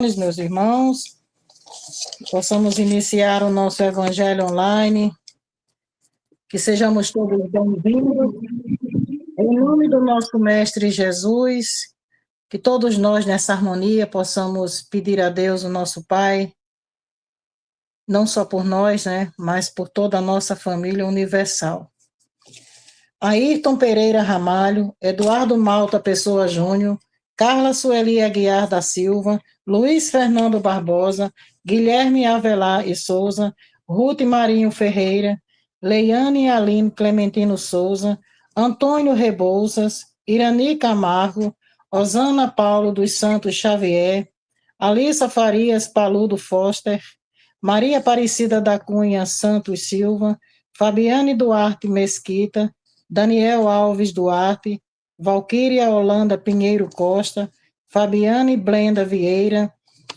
Meus irmãos, possamos iniciar o nosso Evangelho online, que sejamos todos bem-vindos, em nome do nosso Mestre Jesus, que todos nós nessa harmonia possamos pedir a Deus, o nosso Pai, não só por nós, mas por toda a nossa família universal. Ayrton Pereira Ramalho, Eduardo Malta Pessoa Júnior, Carla Sueli Aguiar da Silva, Luiz Fernando Barbosa, Guilherme Avelar e Souza, Ruth Marinho Ferreira, Leiane Aline Clementino Souza, Antônio Rebouças, Irani Camargo, Osana Paulo dos Santos Xavier, Alissa Farias Paludo Foster, Maria Aparecida da Cunha Santos Silva, Fabiane Duarte Mesquita, Daniel Alves Duarte, Valquíria Holanda Pinheiro Costa, Fabiane Blenda Vieira,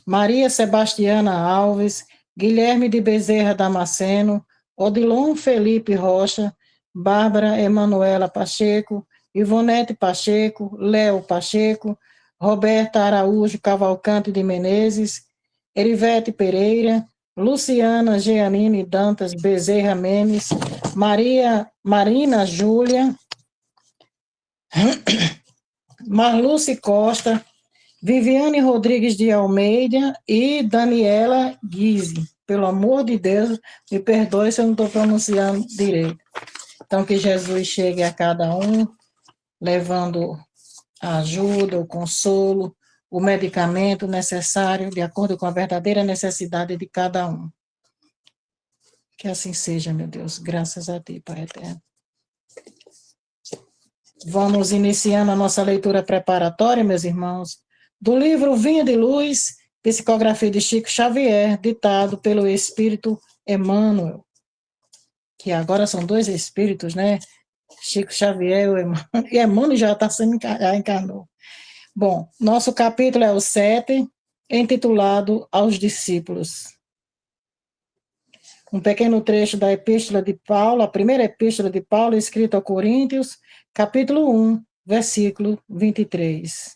Maria Sebastiana Alves, Guilherme de Bezerra Damasceno, Odilon Felipe Rocha, Bárbara Emanuela Pacheco, Ivonete Pacheco, Léo Pacheco, Roberta Araújo Cavalcante de Menezes, Erivete Pereira, Luciana Geanine Dantas Bezerra Menes, Marina Júlia, Marluce Costa, Viviane Rodrigues de Almeida e Daniela Guise. Pelo amor de Deus, me perdoe se eu não estou pronunciando direito. Então, que Jesus chegue a cada um, levando a ajuda, o consolo, o medicamento necessário, de acordo com a verdadeira necessidade de cada um. Que assim seja, meu Deus. Graças a Ti, Pai eterno. Vamos iniciando a nossa leitura preparatória, meus irmãos, do livro Vinha de Luz, psicografia de Chico Xavier, ditado pelo Espírito Emmanuel, que agora são dois espíritos, Chico Xavier e Emmanuel já encarnou. Bom, nosso capítulo é o 7, intitulado Aos Discípulos. Um pequeno trecho da Epístola de Paulo, a primeira Epístola de Paulo, escrita aos Coríntios, capítulo 1, versículo 23.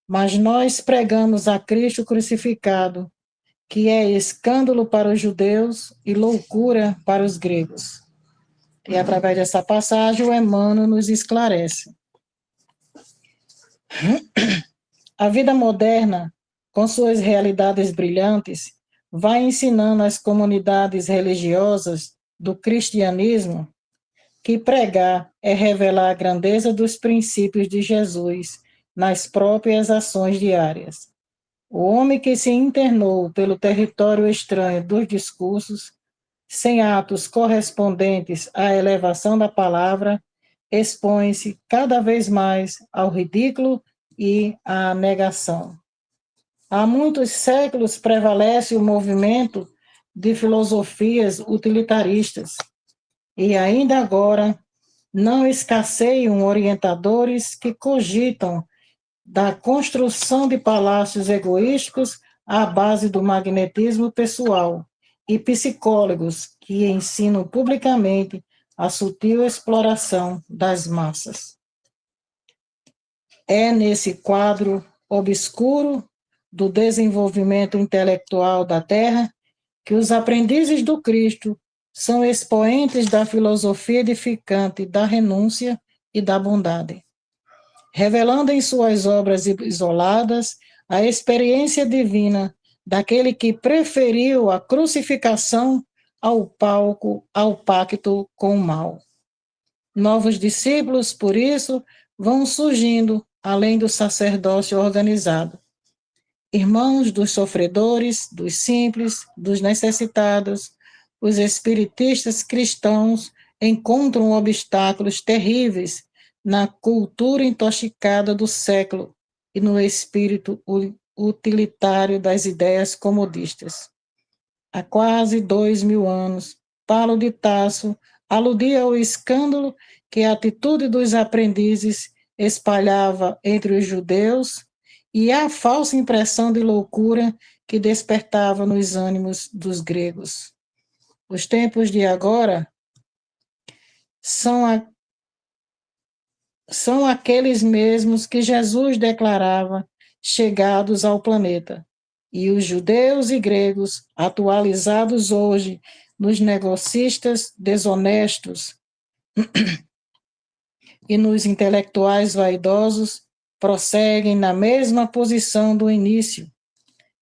Mas nós pregamos a Cristo crucificado, que é escândalo para os judeus e loucura para os gregos. E através dessa passagem, o Emmanuel nos esclarece. A vida moderna, com suas realidades brilhantes, vai ensinando às comunidades religiosas do cristianismo que pregar é revelar a grandeza dos princípios de Jesus nas próprias ações diárias. O homem que se internou pelo território estranho dos discursos, sem atos correspondentes à elevação da palavra, expõe-se cada vez mais ao ridículo e à negação. Há muitos séculos prevalece o movimento de filosofias utilitaristas, e ainda agora não escasseiam orientadores que cogitam da construção de palácios egoísticos à base do magnetismo pessoal e psicólogos que ensinam publicamente a sutil exploração das massas. É nesse quadro obscuro do desenvolvimento intelectual da Terra que os aprendizes do Cristo são expoentes da filosofia edificante da renúncia e da bondade, revelando em suas obras isoladas a experiência divina daquele que preferiu a crucificação ao pacto com o mal. Novos discípulos, por isso, vão surgindo além do sacerdócio organizado. Irmãos dos sofredores, dos simples, dos necessitados, os espiritistas cristãos encontram obstáculos terríveis na cultura intoxicada do século e no espírito utilitário das ideias comodistas. Há quase 2000 anos, Paulo de Tarso aludia ao escândalo que a atitude dos aprendizes espalhava entre os judeus e à falsa impressão de loucura que despertava nos ânimos dos gregos. Os tempos de agora são aqueles mesmos que Jesus declarava chegados ao planeta, e os judeus e gregos, atualizados hoje nos negocistas desonestos e nos intelectuais vaidosos, prosseguem na mesma posição do início.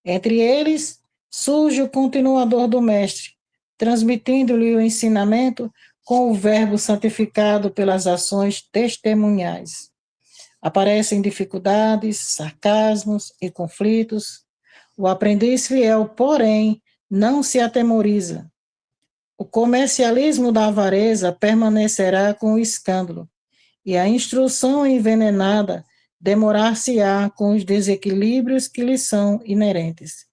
Entre eles, surge o continuador do Mestre, transmitindo-lhe o ensinamento com o verbo santificado pelas ações testemunhais. Aparecem dificuldades, sarcasmos e conflitos. O aprendiz fiel, porém, não se atemoriza. O comercialismo da avareza permanecerá com o escândalo, e a instrução envenenada demorar-se-á com os desequilíbrios que lhe são inerentes.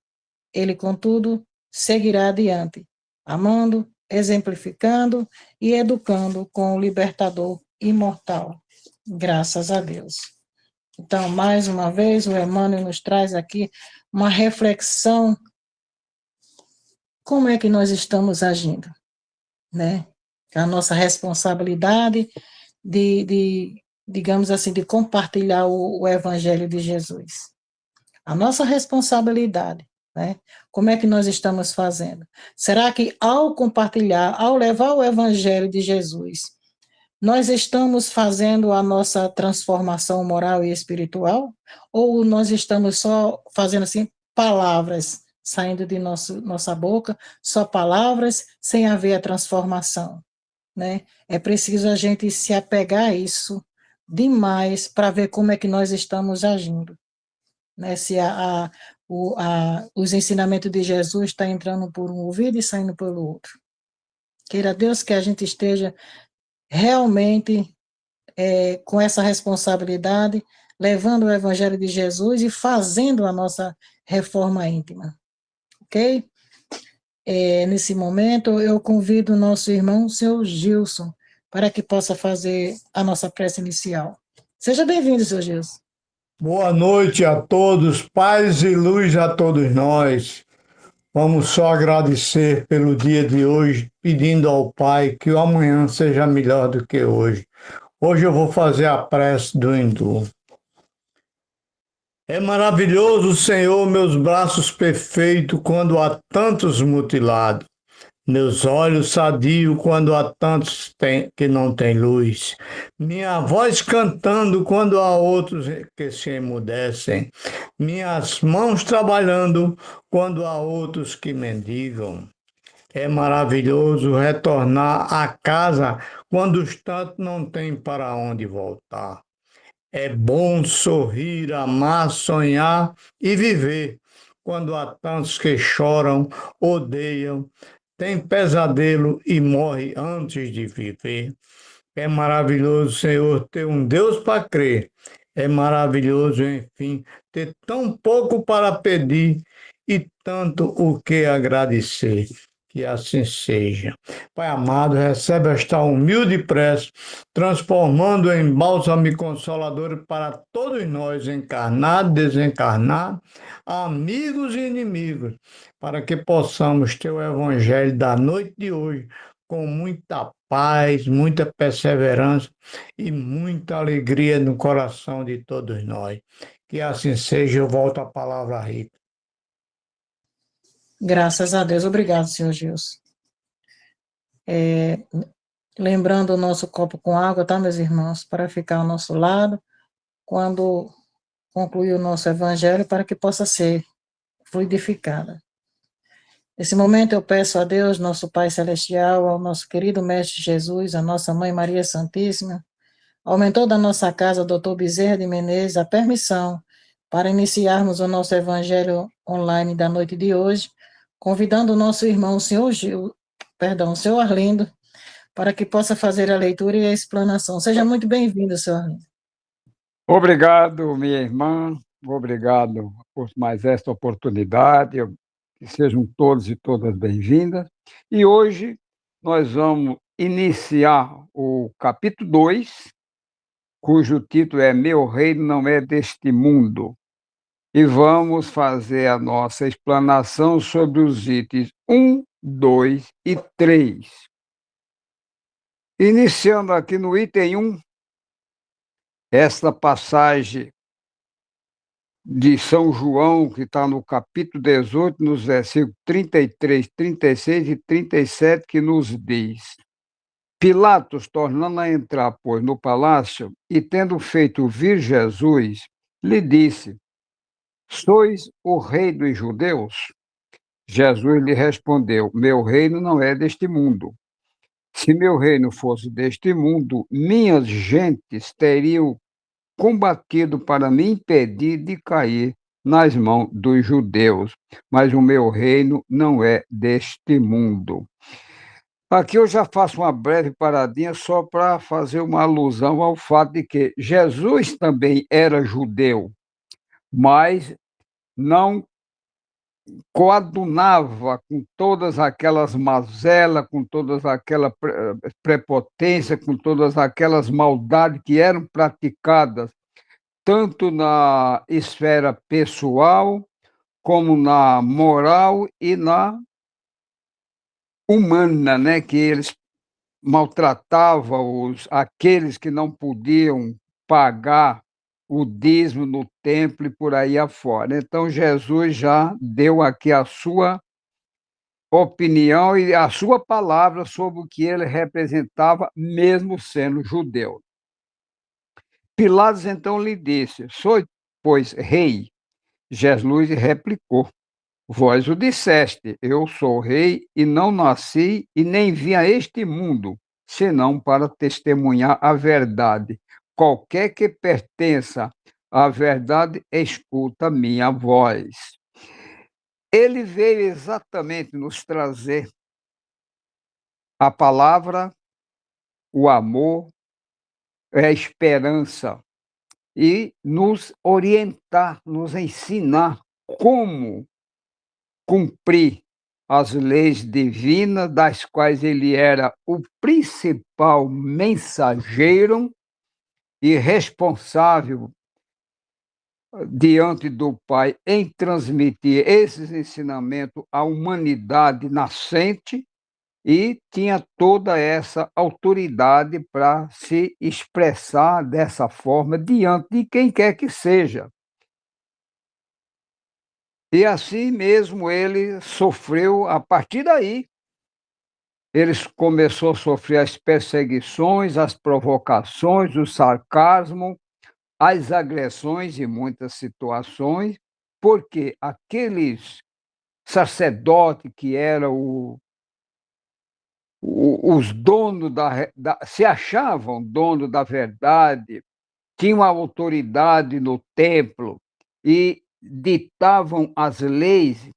Ele, contudo, seguirá adiante, amando, exemplificando e educando com o libertador imortal. Graças a Deus. Então, mais uma vez, o Emmanuel nos traz aqui uma reflexão. Como é que nós estamos agindo? Né? A nossa responsabilidade digamos assim, de compartilhar o Evangelho de Jesus. A nossa responsabilidade, né? Como é que nós estamos fazendo? Será que ao compartilhar, ao levar o Evangelho de Jesus, nós estamos fazendo a nossa transformação moral e espiritual? Ou nós estamos só fazendo assim palavras saindo de nossa boca, só palavras sem haver a transformação, né? É preciso a gente se apegar a isso demais para ver como é que nós estamos agindo, né? Se os ensinamentos de Jesus estão entrando por um ouvido e saindo pelo outro. Queira Deus que a gente esteja realmente com essa responsabilidade, levando o Evangelho de Jesus e fazendo a nossa reforma íntima, ok? Nesse momento, eu convido o nosso irmão, o senhor Gilson, para que possa fazer a nossa prece inicial. Seja bem-vindo, senhor Gilson. Boa noite a todos, paz e luz a todos nós. Vamos só agradecer pelo dia de hoje, pedindo ao Pai que o amanhã seja melhor do que hoje. Hoje eu vou fazer a prece do Hindu. É maravilhoso, Senhor, meus braços perfeitos quando há tantos mutilados. Meus olhos sadios quando há tantos que não têm luz. Minha voz cantando quando há outros que se emudecem. Minhas mãos trabalhando quando há outros que mendigam. É maravilhoso retornar à casa quando os tantos não têm para onde voltar. É bom sorrir, amar, sonhar e viver quando há tantos que choram, odeiam, têm pesadelo e morrem antes de viver. É maravilhoso, Senhor, ter um Deus para crer. É maravilhoso, enfim, ter tão pouco para pedir e tanto o que agradecer. Que assim seja. Pai amado, recebe esta humilde prece, transformando em bálsamo e consolador para todos nós, encarnados, desencarnados, amigos e inimigos, para que possamos ter o Evangelho da noite de hoje com muita paz, muita perseverança e muita alegria no coração de todos nós. Que assim seja, eu volto à palavra a Rita. Graças a Deus. Obrigado, senhor Gilson. Lembrando o nosso copo com água, tá, meus irmãos? Para ficar ao nosso lado, quando concluir o nosso evangelho, para que possa ser fluidificada. Nesse momento eu peço a Deus, nosso Pai Celestial, ao nosso querido Mestre Jesus, a nossa Mãe Maria Santíssima, ao mentor da nossa casa, Dr. Bezerra de Menezes, a permissão para iniciarmos o nosso evangelho online da noite de hoje, convidando o nosso irmão, o senhor senhor Arlindo, para que possa fazer a leitura e a explanação. Seja muito bem-vindo, senhor Arlindo. Obrigado, minha irmã, obrigado por mais esta oportunidade, que sejam todos e todas bem-vindas. E hoje nós vamos iniciar o capítulo 2, cujo título é Meu Reino Não É Deste Mundo. E vamos fazer a nossa explanação sobre os itens 1, 2 e 3. Iniciando aqui no item 1, esta passagem de São João, que está no capítulo 18, nos versículos 33, 36 e 37, que nos diz: Pilatos, tornando a entrar, pois, no palácio, e tendo feito vir Jesus, lhe disse: Sois o rei dos judeus? Jesus lhe respondeu: Meu reino não é deste mundo. Se meu reino fosse deste mundo, minhas gentes teriam combatido para me impedir de cair nas mãos dos judeus, mas o meu reino não é deste mundo. Aqui eu já faço uma breve paradinha só para fazer uma alusão ao fato de que Jesus também era judeu, mas não coadunava com todas aquelas mazelas, com todas aquela prepotência, com todas aquelas maldades que eram praticadas tanto na esfera pessoal, como na moral e na humana, né? Que eles maltratavam aqueles que não podiam pagar o dízimo no templo e por aí afora. Então, Jesus já deu aqui a sua opinião e a sua palavra sobre o que ele representava, mesmo sendo judeu. Pilatos então lhe disse: Sois, pois, rei? Jesus replicou: Vós o disseste, eu sou rei e não nasci e nem vim a este mundo, senão para testemunhar a verdade. Qualquer que pertença à verdade, escuta minha voz. Ele veio exatamente nos trazer a palavra, o amor, a esperança e nos orientar, nos ensinar como cumprir as leis divinas, das quais ele era o principal mensageiro e responsável diante do Pai em transmitir esses ensinamentos à humanidade nascente e tinha toda essa autoridade para se expressar dessa forma diante de quem quer que seja. E assim mesmo ele sofreu a partir daí. Ele começou a sofrer as perseguições, as provocações, o sarcasmo, as agressões em muitas situações, porque aqueles sacerdotes que eram os donos se achavam donos da verdade, tinham autoridade no templo e ditavam as leis,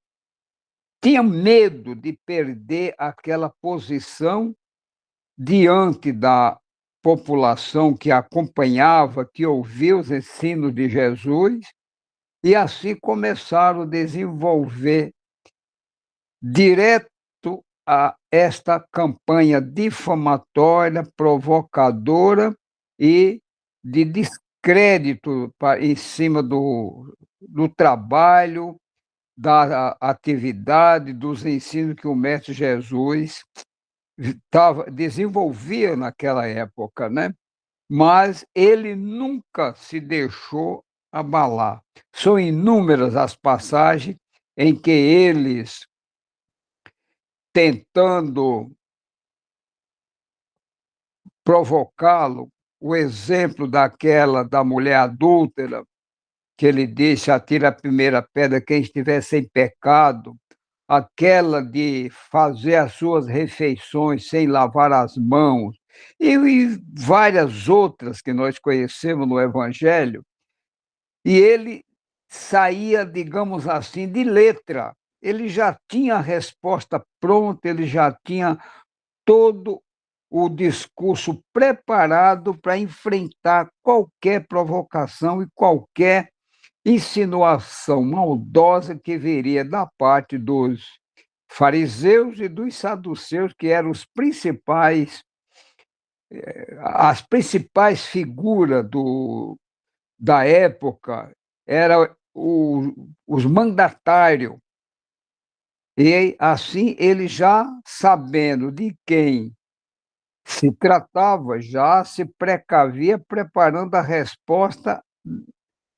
tinham medo de perder aquela posição diante da população que acompanhava, que ouvia os ensinos de Jesus, e assim começaram a desenvolver direto a esta campanha difamatória, provocadora e de descrédito em cima do trabalho, da atividade, dos ensinos que o Mestre Jesus desenvolvia naquela época, né? Mas ele nunca se deixou abalar. São inúmeras as passagens em que eles, tentando provocá-lo, o exemplo daquela da mulher adúltera, que ele disse: atira a primeira pedra quem estiver sem pecado, aquela de fazer as suas refeições sem lavar as mãos, e várias outras que nós conhecemos no Evangelho, e ele saía, digamos assim, de letra. Ele já tinha a resposta pronta, ele já tinha todo o discurso preparado para enfrentar qualquer provocação e qualquer insinuação maldosa que viria da parte dos fariseus e dos saduceus, que eram as principais figuras da época, eram os mandatários. E assim ele, já sabendo de quem se tratava, já se precavia preparando a resposta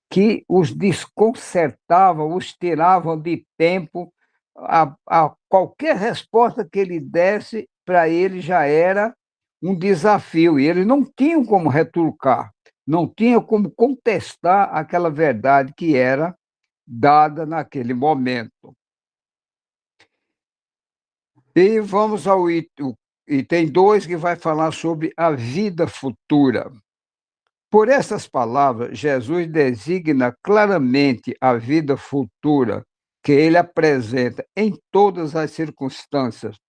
que os desconcertavam, os tiravam de tempo. A qualquer resposta que ele desse, para ele já era um desafio, e eles não tinham como retrucar, não tinham como contestar aquela verdade que era dada naquele momento. E vamos ao item 2, que vai falar sobre a vida futura. Por essas palavras, Jesus designa claramente a vida futura que ele apresenta em todas as circunstâncias,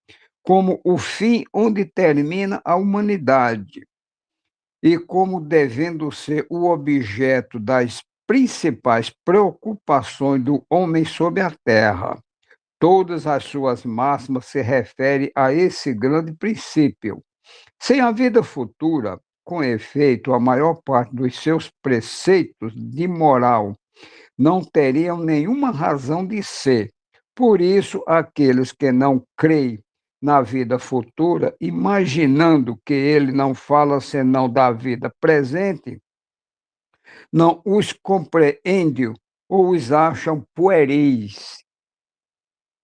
como o fim onde termina a humanidade e como devendo ser o objeto das principais preocupações do homem sobre a terra. Todas as suas máximas se referem a esse grande princípio. Sem a vida futura, com efeito, a maior parte dos seus preceitos de moral não teriam nenhuma razão de ser. Por isso, aqueles que não creem na vida futura, imaginando que ele não fala senão da vida presente, não os compreendem ou os acham pueris.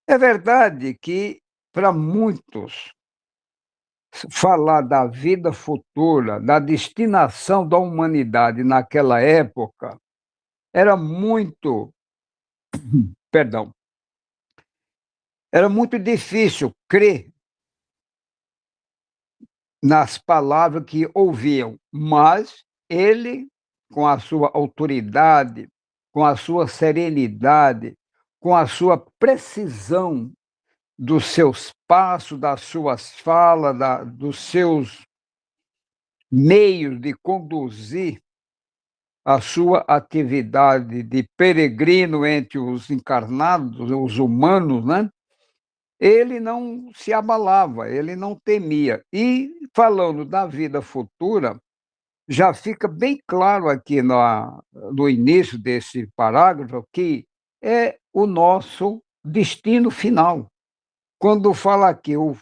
É verdade que, para muitos, falar da vida futura, da destinação da humanidade naquela época, era muito, perdão, era muito difícil crer nas palavras que ouviam, mas ele, com a sua autoridade, com a sua serenidade, com a sua precisão dos seus passos, das suas falas, dos seus meios de conduzir a sua atividade de peregrino entre os encarnados, os humanos, né? Ele não se abalava, ele não temia. E, falando da vida futura, já fica bem claro aqui no início desse parágrafo que é o nosso destino final. Quando fala aqui o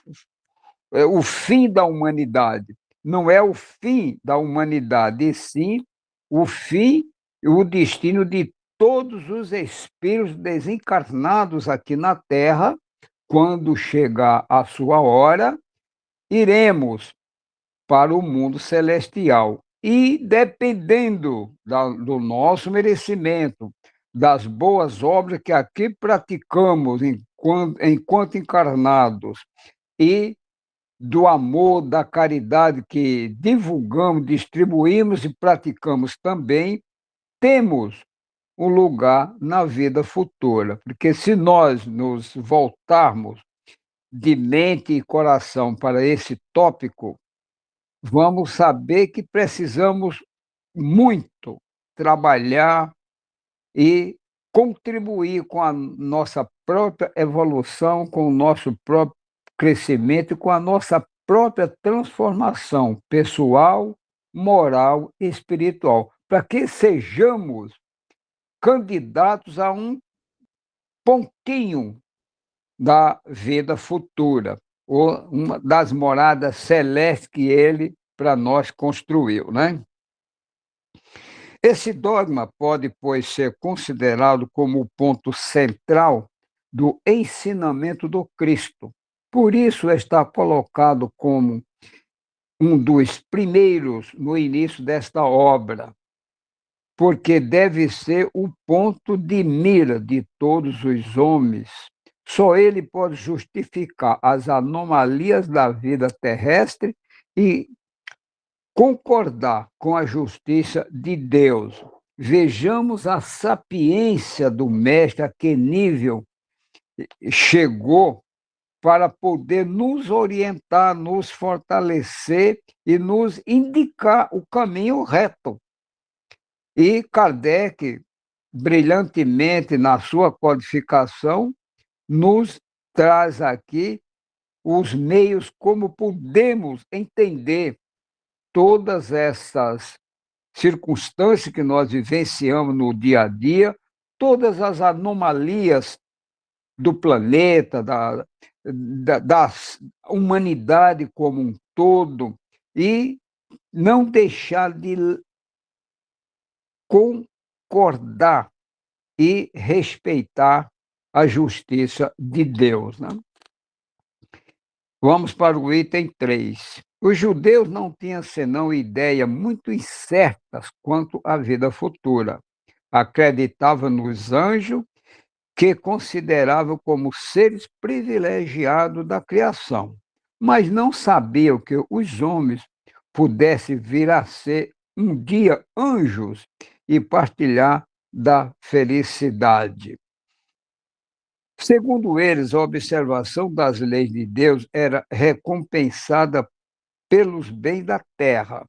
fim da humanidade, não é o fim da humanidade, e sim o fim e o destino de todos os espíritos desencarnados aqui na Terra. Quando chegar a sua hora, iremos para o mundo celestial. E, dependendo do nosso merecimento, das boas obras que aqui praticamos enquanto encarnados, e do amor, da caridade que divulgamos, distribuímos e praticamos também, temos um lugar na vida futura. Porque se nós nos voltarmos de mente e coração para esse tópico, vamos saber que precisamos muito trabalhar e contribuir com a nossa própria evolução, com o nosso próprio crescimento e com a nossa própria transformação pessoal, moral e espiritual, para que sejamos candidatos a um pontinho da vida futura, ou uma das moradas celestes que ele para nós construiu, né? Esse dogma pode, pois, ser considerado como o ponto central do ensinamento do Cristo. Por isso está colocado como um dos primeiros no início desta obra, porque deve ser o ponto de mira de todos os homens. Só ele pode justificar as anomalias da vida terrestre e concordar com a justiça de Deus. Vejamos a sapiência do mestre, a que nível chegou para poder nos orientar, nos fortalecer e nos indicar o caminho reto. E Kardec, brilhantemente na sua codificação, nos traz aqui os meios como podemos entender todas essas circunstâncias que nós vivenciamos no dia a dia, todas as anomalias do planeta, da humanidade como um todo, e não deixar de concordar e respeitar a justiça de Deus, né? Vamos para o item 3. Os judeus não tinham senão ideias muito incertas quanto à vida futura. Acreditavam nos anjos, que consideravam como seres privilegiados da criação, mas não sabiam que os homens pudessem vir a ser um dia anjos e partilhar da felicidade. Segundo eles, a observação das leis de Deus era recompensada pelos bens da terra,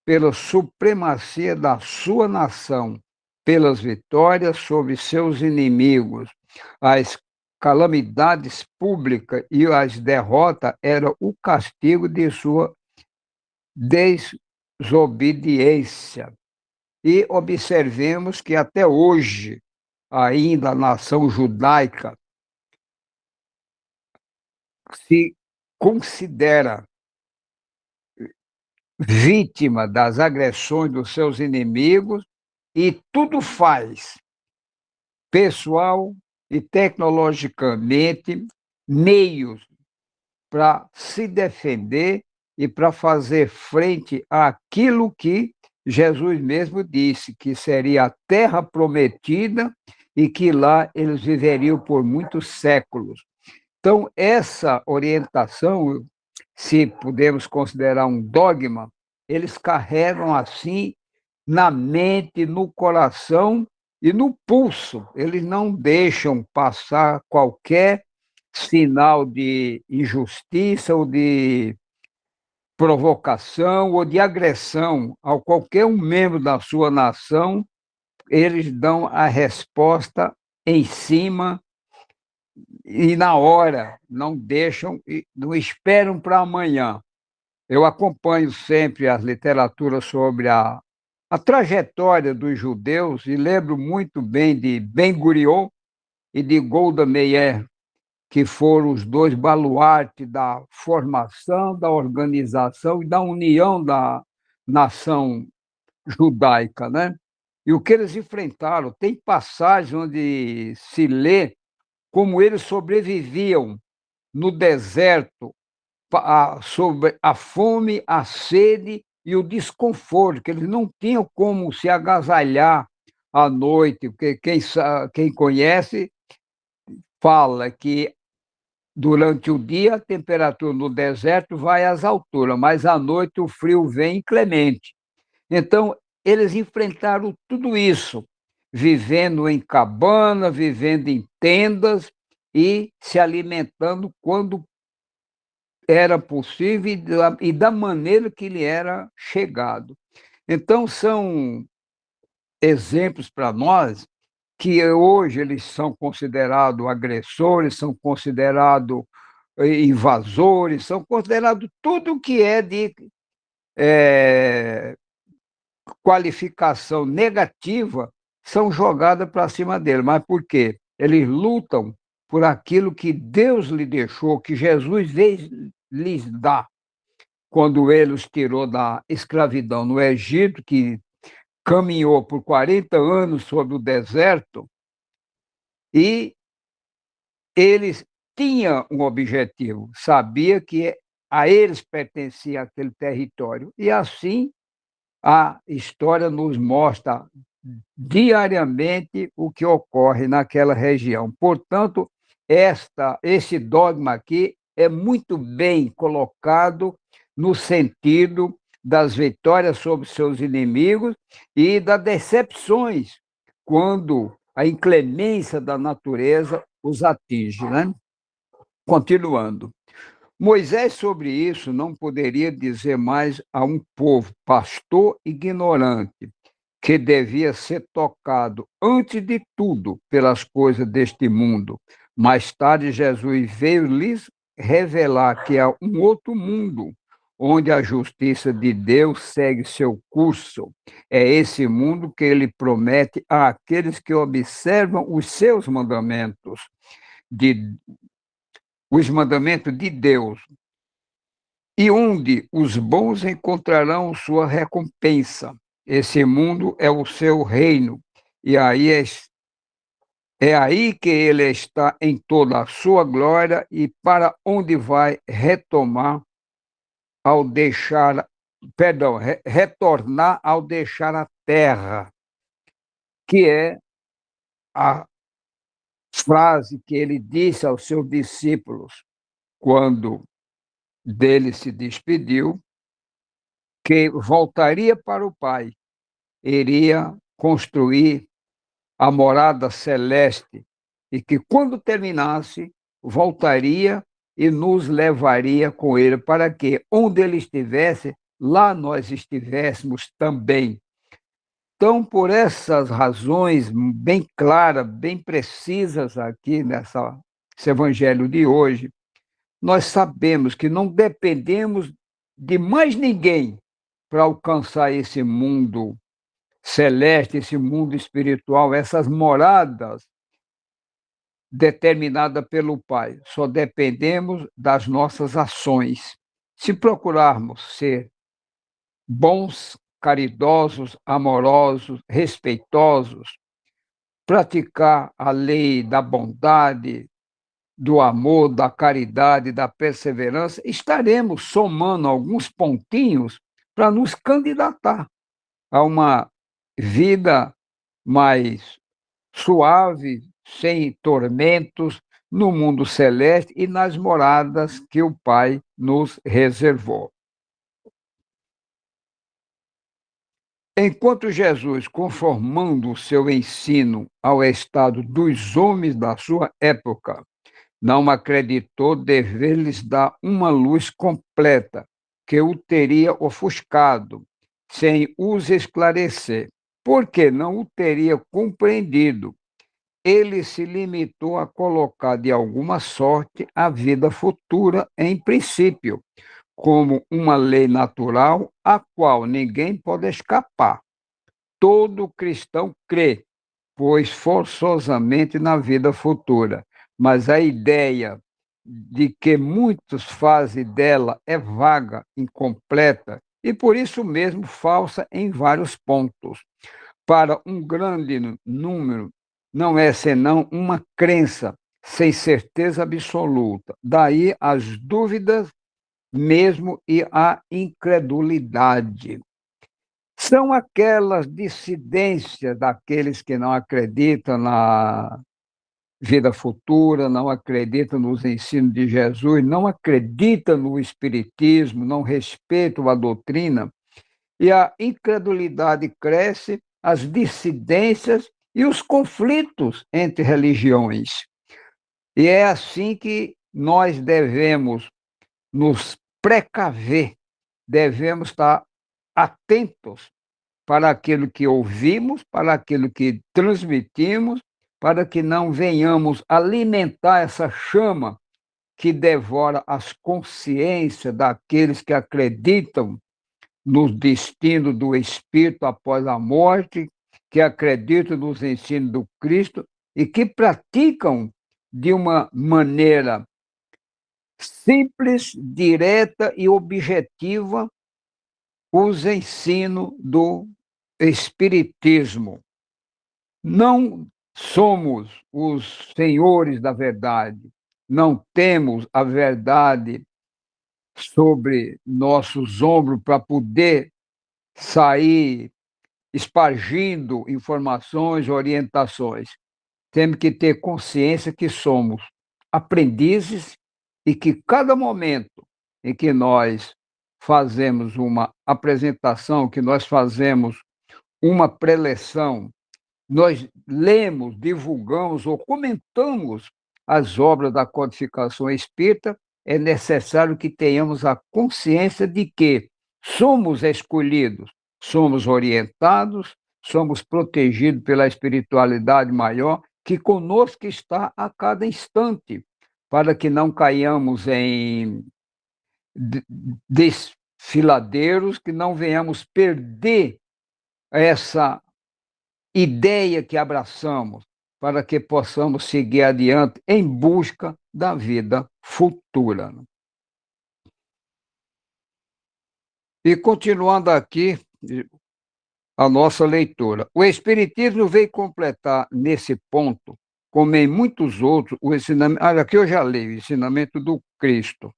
pela supremacia da sua nação, pelas vitórias sobre seus inimigos. As calamidades públicas e as derrotas eram o castigo de sua desobediência. E observemos que até hoje, ainda a nação judaica se considera vítima das agressões dos seus inimigos e tudo faz, pessoal e tecnologicamente, meios para se defender e para fazer frente àquilo que Jesus mesmo disse, que seria a terra prometida e que lá eles viveriam por muitos séculos. Então, essa orientação, se podemos considerar um dogma, eles carregam assim na mente, no coração e no pulso. Eles não deixam passar qualquer sinal de injustiça ou de provocação ou de agressão a qualquer um membro da sua nação. Eles dão a resposta em cima e na hora, não deixam, não esperam para amanhã. Eu acompanho sempre as literaturas sobre a trajetória dos judeus e lembro muito bem de Ben-Gurion e de Golda Meir, que foram os dois baluartes da formação, da organização e da união da nação judaica, né? E o que eles enfrentaram, tem passagens onde se lê como eles sobreviviam no deserto, sobre a fome, a sede e o desconforto, que eles não tinham como se agasalhar à noite, porque quem conhece fala que durante o dia a temperatura no deserto vai às alturas, mas à noite o frio vem inclemente. Então, eles enfrentaram tudo isso, vivendo em cabana, vivendo em tendas e se alimentando quando era possível e da maneira que lhe era chegado. Então, são exemplos para nós que hoje eles são considerados agressores, são considerados invasores, são considerados tudo o que é de qualificação negativa, são jogadas para cima dele. Mas por quê? Eles lutam por aquilo que Deus lhe deixou, que Jesus lhes dá, quando ele os tirou da escravidão no Egito, que caminhou por 40 anos sobre o deserto, e eles tinham um objetivo, sabia que a eles pertencia aquele território. E assim a história nos mostra diariamente o que ocorre naquela região. Portanto, esse dogma aqui é muito bem colocado no sentido das vitórias sobre seus inimigos e das decepções quando a inclemência da natureza os atinge, né? Continuando. Moisés, sobre isso, não poderia dizer mais a um povo pastor ignorante, que devia ser tocado, antes de tudo, pelas coisas deste mundo. Mais tarde, Jesus veio lhes revelar que há um outro mundo, onde a justiça de Deus segue seu curso. É esse mundo que ele promete àqueles que observam os seus mandamentos, os mandamentos de Deus, e onde os bons encontrarão sua recompensa. Esse mundo é o seu reino, e aí é aí que ele está em toda a sua glória e para onde vai retomar ao deixar, perdão, retornar ao deixar a terra, que é a frase que ele disse aos seus discípulos quando dele se despediu, que voltaria para o Pai, iria construir a morada celeste e que, quando terminasse, voltaria e nos levaria com ele, para que, onde ele estivesse, lá nós estivéssemos também. Então, por essas razões bem claras, bem precisas aqui nesse evangelho de hoje, nós sabemos que não dependemos de mais ninguém para alcançar esse mundo celeste, esse mundo espiritual, essas moradas determinadas pelo Pai. Só dependemos das nossas ações. Se procurarmos ser bons, caridosos, amorosos, respeitosos, praticar a lei da bondade, do amor, da caridade, da perseverança, estaremos somando alguns pontinhos para nos candidatar a uma vida mais suave, sem tormentos, no mundo celeste e nas moradas que o Pai nos reservou. Enquanto Jesus, conformando o seu ensino ao estado dos homens da sua época, não acreditou dever-lhes dar uma luz completa, que o teria ofuscado, sem os esclarecer, porque não o teria compreendido. Ele se limitou a colocar de alguma sorte a vida futura em princípio, como uma lei natural a qual ninguém pode escapar. Todo cristão crê, pois forçosamente na vida futura, mas a ideia de que muitos fazem dela é vaga, incompleta e por isso mesmo falsa em vários pontos. Para um grande número, não é senão uma crença sem certeza absoluta. Daí as dúvidas mesmo e a incredulidade. São aquelas dissidências daqueles que não acreditam na vida futura, não acreditam nos ensinos de Jesus, não acreditam no Espiritismo, não respeitam a doutrina, e a incredulidade cresce, as dissidências e os conflitos entre religiões. E é assim que nós devemos nos precaver, devemos estar atentos para aquilo que ouvimos, para aquilo que transmitimos, para que não venhamos alimentar essa chama que devora as consciências daqueles que acreditam no destino do espírito após a morte, que acreditam nos ensinos do Cristo e que praticam de uma maneira simples, direta e objetiva os ensinos do Espiritismo. Não somos os senhores da verdade, não temos a verdade sobre nossos ombros para poder sair espargindo informações, orientações. Temos que ter consciência que somos aprendizes e que cada momento em que nós fazemos uma apresentação, que nós fazemos uma preleção, nós lemos, divulgamos ou comentamos as obras da codificação espírita, é necessário que tenhamos a consciência de que somos escolhidos, somos orientados, somos protegidos pela espiritualidade maior, que conosco está a cada instante, para que não caiamos em desfiladeiros, que não venhamos perder essa ideia que abraçamos, para que possamos seguir adiante em busca da vida futura. E continuando aqui, a nossa leitura. O Espiritismo veio completar nesse ponto, como em muitos outros, o ensinamento. Olha, aqui eu já leio, o ensinamento do Cristo.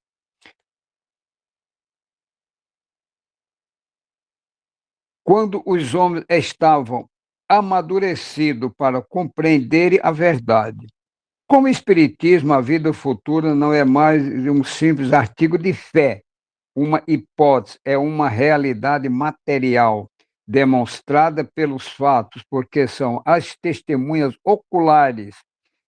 Quando os homens estavam amadurecidos para compreenderem a verdade. Como o Espiritismo, a vida futura não é mais um simples artigo de fé, uma hipótese, é uma realidade material, demonstrada pelos fatos, porque são as testemunhas oculares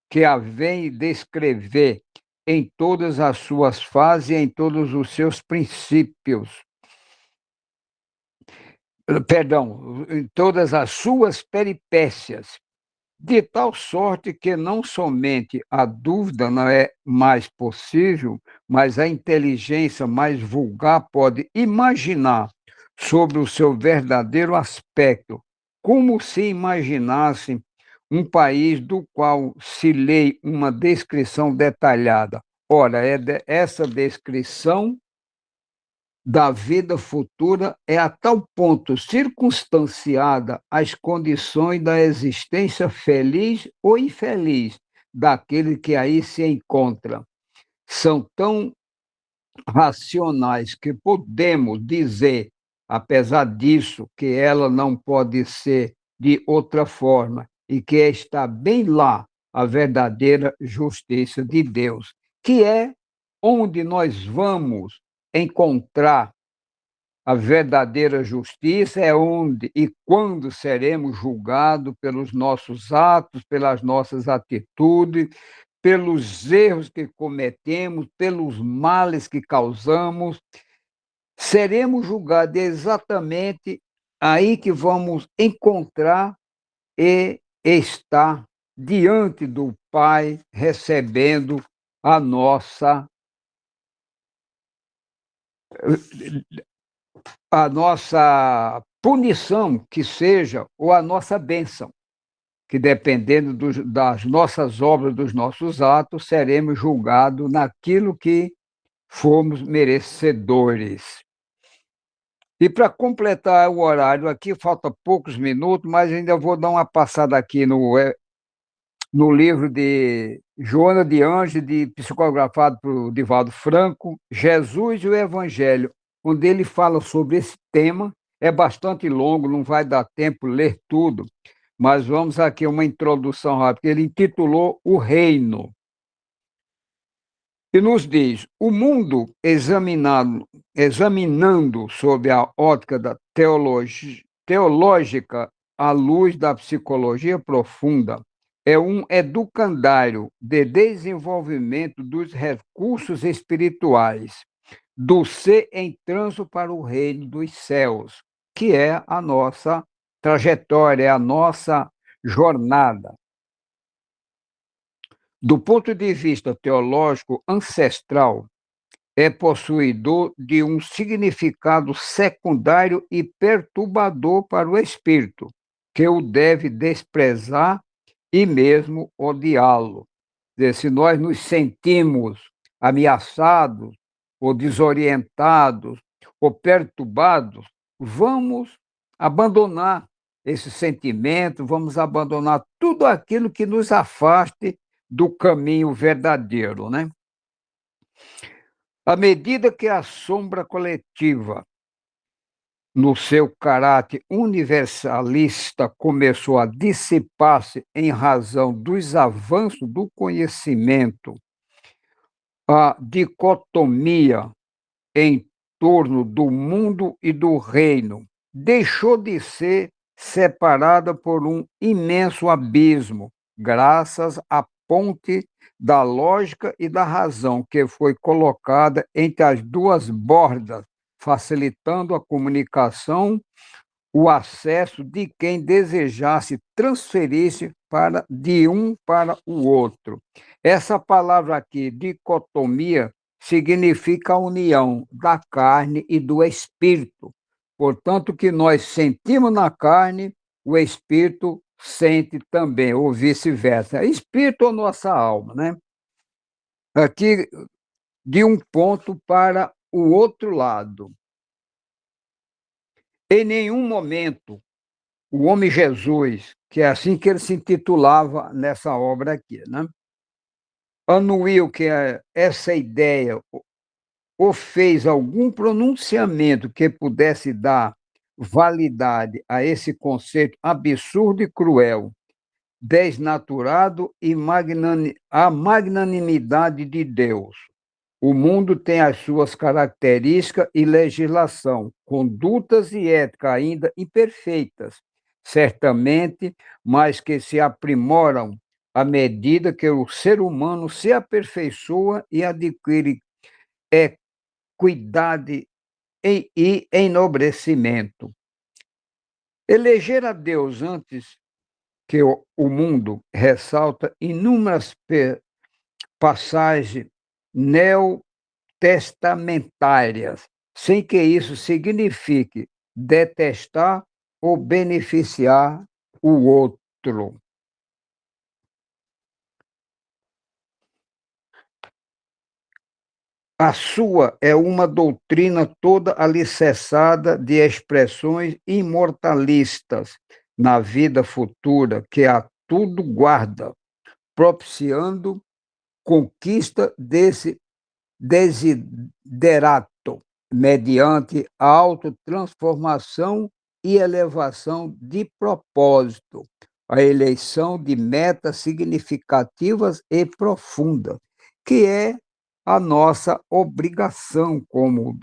que a vêm descrever em todas as suas fases e em todos os seus princípios. Perdão, em todas as suas peripécias, de tal sorte que não somente a dúvida não é mais possível, mas a inteligência mais vulgar pode imaginar sobre o seu verdadeiro aspecto, como se imaginasse um país do qual se lê uma descrição detalhada. Ora, essa descrição da vida futura é a tal ponto circunstanciada às condições da existência feliz ou infeliz daquele que aí se encontra. São tão racionais que podemos dizer, apesar disso, que ela não pode ser de outra forma e que está bem lá a verdadeira justiça de Deus, que é onde nós vamos encontrar a verdadeira justiça, é onde e quando seremos julgados pelos nossos atos, pelas nossas atitudes, pelos erros que cometemos, pelos males que causamos. Seremos julgados exatamente aí que vamos encontrar e estar diante do Pai, recebendo a nossa punição, que seja, ou a nossa bênção, que dependendo das nossas obras, dos nossos atos, seremos julgados naquilo que fomos merecedores. E para completar o horário aqui, falta poucos minutos, mas ainda vou dar uma passada aqui no livro de Joana de Anjos, psicografado por Divaldo Franco, Jesus e o Evangelho, onde ele fala sobre esse tema. É bastante longo, não vai dar tempo ler tudo, mas vamos aqui uma introdução rápida. Ele intitulou O Reino. E nos diz: o mundo examinando sob a ótica da teológica à luz da psicologia profunda, é um educandário de desenvolvimento dos recursos espirituais, do ser em trânsito para o reino dos céus, que é a nossa trajetória, é a nossa jornada. Do ponto de vista teológico ancestral, é possuidor de um significado secundário e perturbador para o espírito, que o deve desprezar e mesmo odiá-lo. Se nós nos sentimos ameaçados, ou desorientados, ou perturbados, vamos abandonar esse sentimento, vamos abandonar tudo aquilo que nos afaste do caminho verdadeiro, né? À medida que a sombra coletiva, no seu caráter universalista, começou a dissipar-se em razão dos avanços do conhecimento, a dicotomia em torno do mundo e do reino deixou de ser separada por um imenso abismo, graças à ponte da lógica e da razão que foi colocada entre as duas bordas, facilitando a comunicação, o acesso de quem desejasse transferir-se de um para o outro. Essa palavra aqui, dicotomia, significa a união da carne e do espírito. Portanto, que nós sentimos na carne, o espírito sente também, ou vice-versa. Espírito ou nossa alma, né? Aqui, de um ponto para o outro lado. Em nenhum momento o homem Jesus, que é assim que ele se intitulava nessa obra aqui, né? Anuiu que essa ideia ou fez algum pronunciamento que pudesse dar validade a esse conceito absurdo e cruel, desnaturado e a magnanimidade de Deus. O mundo tem as suas características e legislação, condutas e ética ainda imperfeitas, certamente, mas que se aprimoram à medida que o ser humano se aperfeiçoa e adquire equidade e enobrecimento. Eleger a Deus antes que o mundo ressalta inúmeras passagens neotestamentárias, sem que isso signifique detestar ou beneficiar o outro. A sua é uma doutrina toda alicerçada de expressões imortalistas na vida futura, que a tudo guarda, propiciando conquista desse desiderato, mediante a autotransformação e elevação de propósito, a eleição de metas significativas e profundas, que é a nossa obrigação como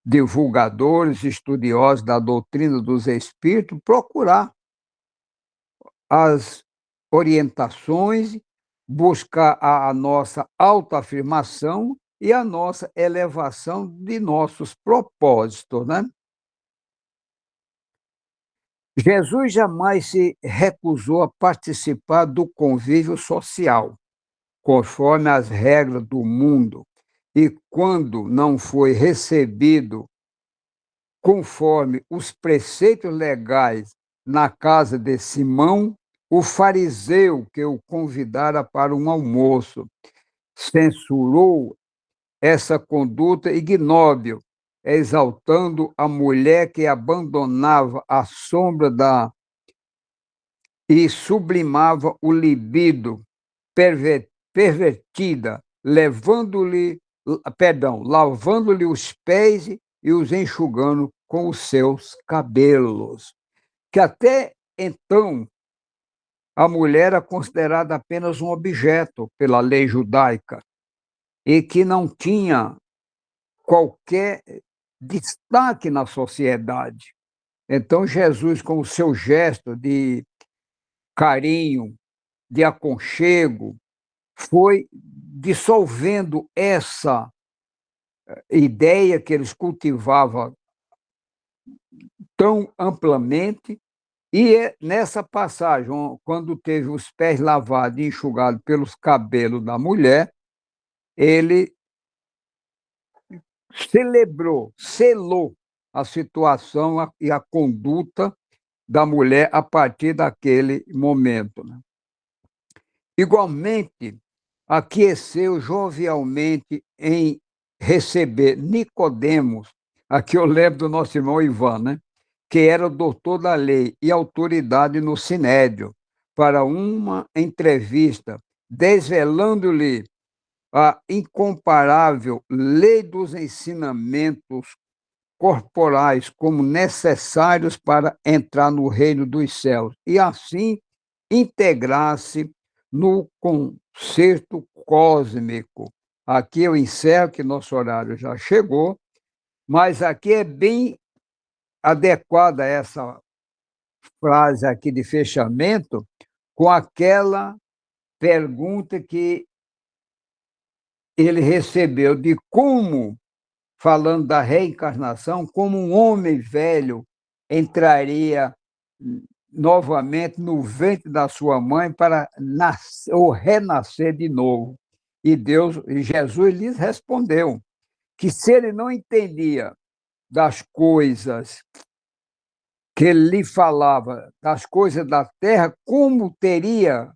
divulgadores, estudiosos da doutrina dos espíritos, procurar as orientações, buscar a nossa autoafirmação e a nossa elevação de nossos propósitos, né? Jesus jamais se recusou a participar do convívio social, conforme as regras do mundo, e quando não foi recebido conforme os preceitos legais na casa de Simão, o fariseu que o convidara para um almoço censurou essa conduta ignóbil, exaltando a mulher que abandonava a sombra e sublimava o libido pervertida, lavando-lhe os pés e os enxugando com os seus cabelos. Que até então a mulher era considerada apenas um objeto pela lei judaica e que não tinha qualquer destaque na sociedade. Então, Jesus, com o seu gesto de carinho, de aconchego, foi dissolvendo essa ideia que eles cultivavam tão amplamente. E nessa passagem, quando teve os pés lavados e enxugados pelos cabelos da mulher, ele selou a situação e a conduta da mulher a partir daquele momento, né? Igualmente, aqueceu jovialmente em receber Nicodemos, aqui eu lembro do nosso irmão Ivan, né? Que era o doutor da lei e autoridade no Sinédrio, para uma entrevista, desvelando-lhe a incomparável lei dos ensinamentos corporais como necessários para entrar no reino dos céus e assim integrar-se no concerto cósmico. Aqui eu encerro, que nosso horário já chegou, mas aqui é bem adequada essa frase aqui de fechamento com aquela pergunta que ele recebeu de como, falando da reencarnação, como um homem velho entraria novamente no ventre da sua mãe para nascer, ou renascer de novo. E Jesus lhes respondeu que se ele não entendia das coisas que ele lhe falava, das coisas da terra, como teria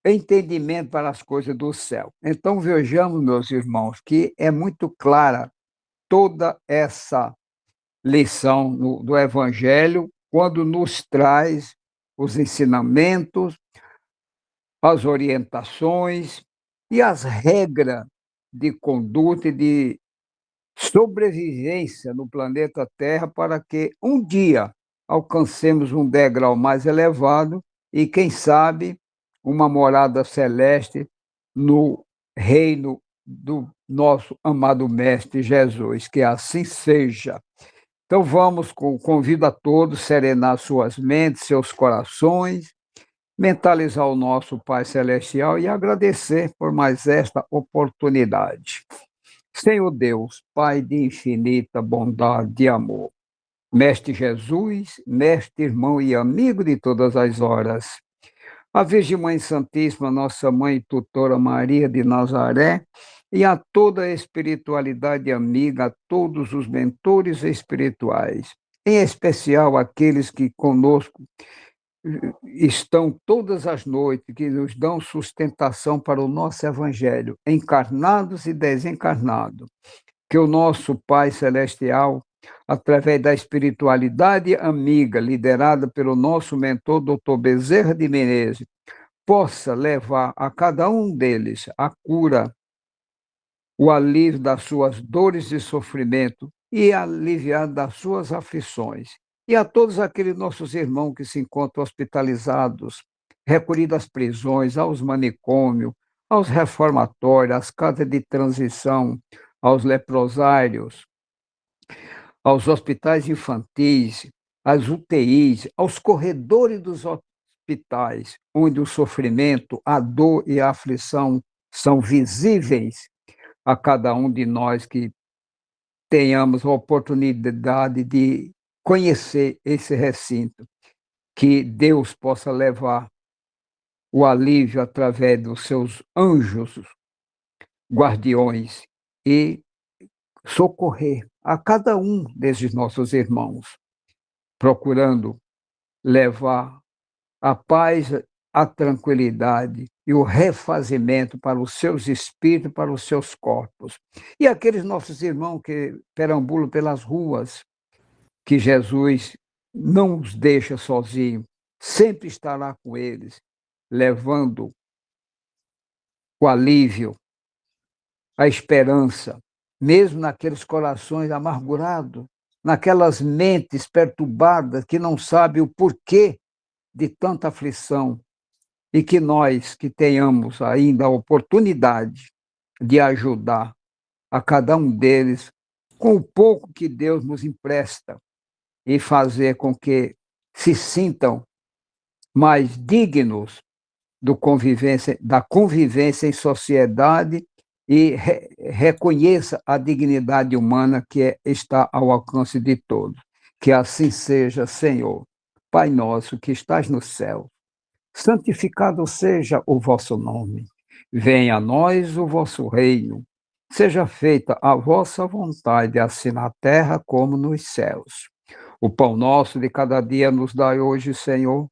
entendimento para as coisas do céu? Então vejamos, meus irmãos, que é muito clara toda essa lição do Evangelho quando nos traz os ensinamentos, as orientações e as regras de conduta e de sobrevivência no planeta Terra para que um dia alcancemos um degrau mais elevado e, quem sabe, uma morada celeste no reino do nosso amado Mestre Jesus. Que assim seja. Então vamos, convido a todos a serenar suas mentes, seus corações, mentalizar o nosso Pai Celestial e agradecer por mais esta oportunidade. Senhor Deus, Pai de infinita bondade e amor, Mestre Jesus, Mestre, irmão e amigo de todas as horas, a Virgem Mãe Santíssima, nossa Mãe e Tutora Maria de Nazaré, e a toda a espiritualidade amiga, a todos os mentores espirituais, em especial aqueles que conosco estão todas as noites, que nos dão sustentação para o nosso evangelho, encarnados e desencarnados. Que o nosso Pai Celestial, através da espiritualidade amiga, liderada pelo nosso mentor, Dr. Bezerra de Menezes, possa levar a cada um deles a cura, o alívio das suas dores e sofrimento e aliviar das suas aflições. E a todos aqueles nossos irmãos que se encontram hospitalizados, recolhidos às prisões, aos manicômios, aos reformatórios, às casas de transição, aos leprosários, aos hospitais infantis, às UTIs, aos corredores dos hospitais, onde o sofrimento, a dor e a aflição são visíveis a cada um de nós que tenhamos a oportunidade de conhecer esse recinto, que Deus possa levar o alívio através dos seus anjos guardiões e socorrer a cada um desses nossos irmãos, procurando levar a paz, a tranquilidade e o refazimento para os seus espíritos, para os seus corpos. E aqueles nossos irmãos que perambulam pelas ruas, que Jesus não os deixa sozinhos, sempre estará com eles, levando o alívio, a esperança, mesmo naqueles corações amargurados, naquelas mentes perturbadas que não sabem o porquê de tanta aflição, e que nós que tenhamos ainda a oportunidade de ajudar a cada um deles com o pouco que Deus nos empresta e fazer com que se sintam mais dignos da convivência em sociedade e reconheça a dignidade humana que está ao alcance de todos. Que assim seja, Senhor. Pai nosso que estás no céu, santificado seja o vosso nome. Venha a nós o vosso reino. Seja feita a vossa vontade, assim na terra como nos céus. O pão nosso de cada dia nos dai hoje, Senhor.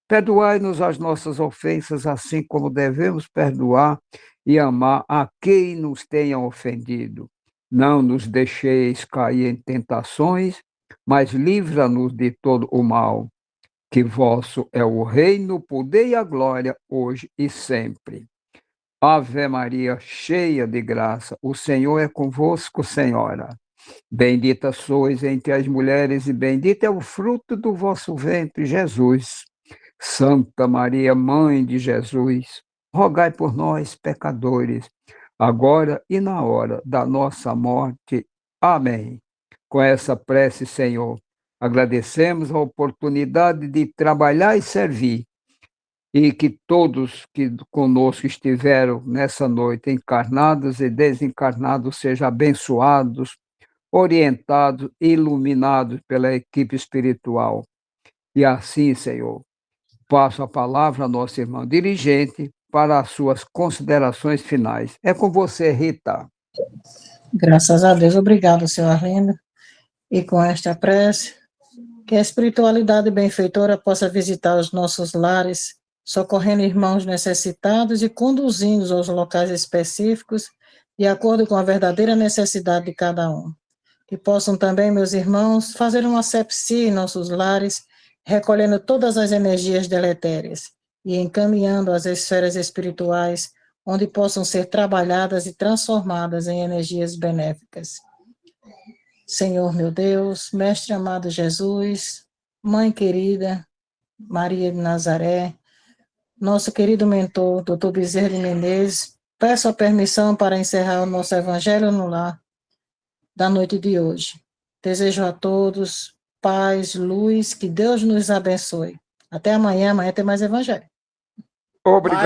Perdoai-nos as nossas ofensas, assim como devemos perdoar e amar a quem nos tenha ofendido. Não nos deixeis cair em tentações, mas livra-nos de todo o mal. Que vosso é o reino, o poder e a glória, hoje e sempre. Ave Maria, cheia de graça, o Senhor é convosco, Senhora. Bendita sois entre as mulheres e bendito é o fruto do vosso ventre, Jesus. Santa Maria, Mãe de Jesus, rogai por nós, pecadores, agora e na hora da nossa morte. Amém. Com essa prece, Senhor, agradecemos a oportunidade de trabalhar e servir, e que todos que conosco estiveram nessa noite, encarnados e desencarnados, sejam abençoados, orientados e iluminados pela equipe espiritual. E assim, Senhor, passo a palavra à nossa irmã dirigente para as suas considerações finais. É com você, Rita. Graças a Deus. Obrigado, senhor Arlindo. E com esta prece, que a espiritualidade benfeitora possa visitar os nossos lares, socorrendo irmãos necessitados e conduzindo-os aos locais específicos, de acordo com a verdadeira necessidade de cada um. Que possam também, meus irmãos, fazer uma asepsia em nossos lares recolhendo todas as energias deletérias e encaminhando às esferas espirituais, onde possam ser trabalhadas e transformadas em energias benéficas. Senhor meu Deus, Mestre amado Jesus, Mãe querida, Maria de Nazaré, nosso querido mentor, Dr. Bezerra de Menezes, peço a permissão para encerrar o nosso Evangelho no Lar da noite de hoje. Desejo a todos paz, luz, que Deus nos abençoe. Até amanhã tem mais Evangelho. Obrigado.